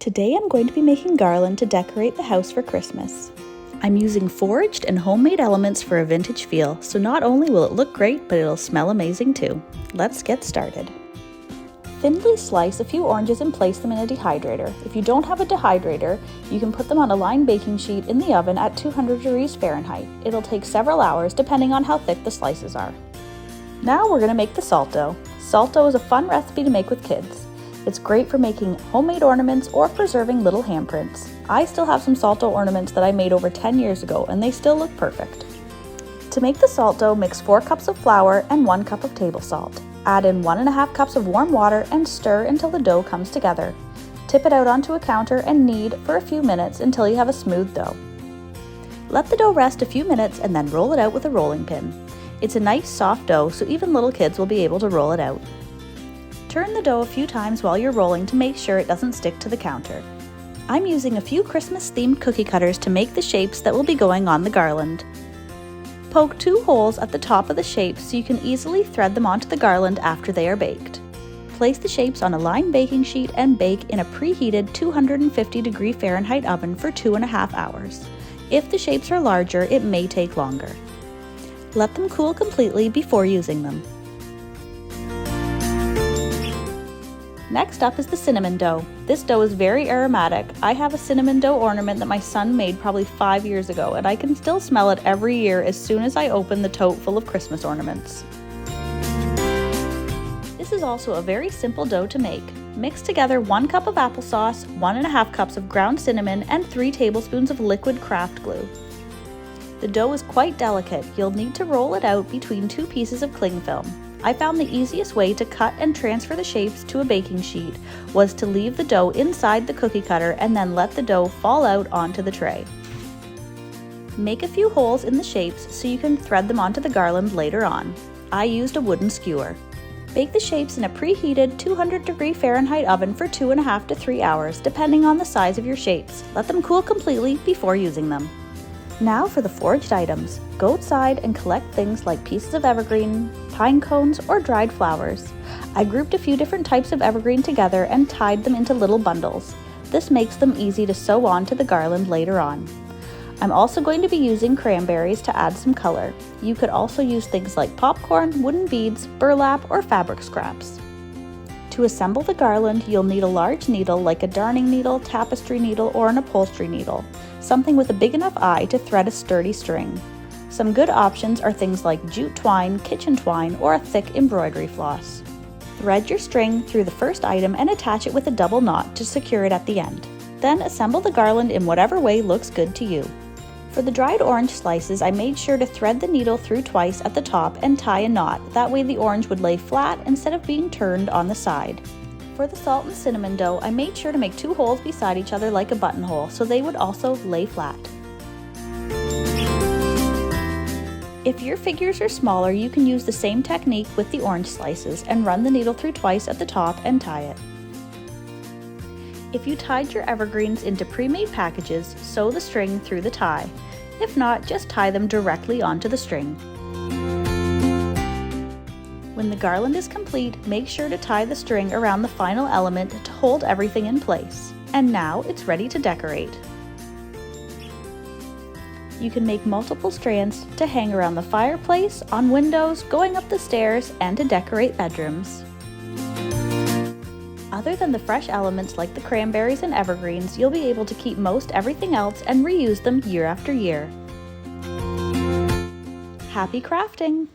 Today I'm going to be making garland to decorate the house for Christmas. I'm using foraged and homemade elements for a vintage feel, so not only will it look great, but it'll smell amazing too. Let's get started. Thinly slice a few oranges and place them in a dehydrator. If you don't have a dehydrator, you can put them on a lined baking sheet in the oven at 200 degrees Fahrenheit. It'll take several hours depending on how thick the slices are. Now we're going to make the salt dough. Salt dough is a fun recipe to make with kids. It's great for making homemade ornaments or preserving little handprints. I still have some salt dough ornaments that I made over 10 years ago and they still look perfect. To make the salt dough, mix 4 cups of flour and 1 cup of table salt. Add in 1.5 cups of warm water and stir until the dough comes together. Tip it out onto a counter and knead for a few minutes until you have a smooth dough. Let the dough rest a few minutes and then roll it out with a rolling pin. It's a nice soft dough, so even little kids will be able to roll it out. Turn the dough a few times while you're rolling to make sure it doesn't stick to the counter. I'm using a few Christmas-themed cookie cutters to make the shapes that will be going on the garland. Poke 2 holes at the top of the shapes so you can easily thread them onto the garland after they are baked. Place the shapes on a lined baking sheet and bake in a preheated 250 degree Fahrenheit oven for 2.5 hours. If the shapes are larger, it may take longer. Let them cool completely before using them. Next up is the cinnamon dough. This dough is very aromatic. I have a cinnamon dough ornament that my son made probably 5 years ago, and I can still smell it every year as soon as I open the tote full of Christmas ornaments. This is also a very simple dough to make. Mix together 1 cup of applesauce, 1.5 cups of ground cinnamon, and 3 tablespoons of liquid craft glue. The dough is quite delicate. You'll need to roll it out between 2 pieces of cling film. I found the easiest way to cut and transfer the shapes to a baking sheet was to leave the dough inside the cookie cutter and then let the dough fall out onto the tray. Make a few holes in the shapes so you can thread them onto the garland later on. I used a wooden skewer. Bake the shapes in a preheated 200 degree Fahrenheit oven for 2.5 to 3 hours, depending on the size of your shapes. Let them cool completely before using them. Now for the foraged items. Go outside and collect things like pieces of evergreen, pine cones, or dried flowers. I grouped a few different types of evergreen together and tied them into little bundles. This makes them easy to sew onto the garland later on. I'm also going to be using cranberries to add some color. You could also use things like popcorn, wooden beads, burlap, or fabric scraps. To assemble the garland, you'll need a large needle like a darning needle, tapestry needle, or an upholstery needle. Something with a big enough eye to thread a sturdy string. Some good options are things like jute twine, kitchen twine, or a thick embroidery floss. Thread your string through the first item and attach it with a double knot to secure it at the end. Then assemble the garland in whatever way looks good to you. For the dried orange slices, I made sure to thread the needle through twice at the top and tie a knot. That way the orange would lay flat instead of being turned on the side. For the salt and cinnamon dough, I made sure to make 2 holes beside each other like a buttonhole so they would also lay flat. If your figures are smaller, you can use the same technique with the orange slices and run the needle through twice at the top and tie it. If you tied your evergreens into pre-made packages, sew the string through the tie. If not, just tie them directly onto the string. When the garland is complete, make sure to tie the string around the final element to hold everything in place. And now it's ready to decorate. You can make multiple strands to hang around the fireplace, on windows, going up the stairs, and to decorate bedrooms. Other than the fresh elements like the cranberries and evergreens, you'll be able to keep most everything else and reuse them year after year. Happy crafting!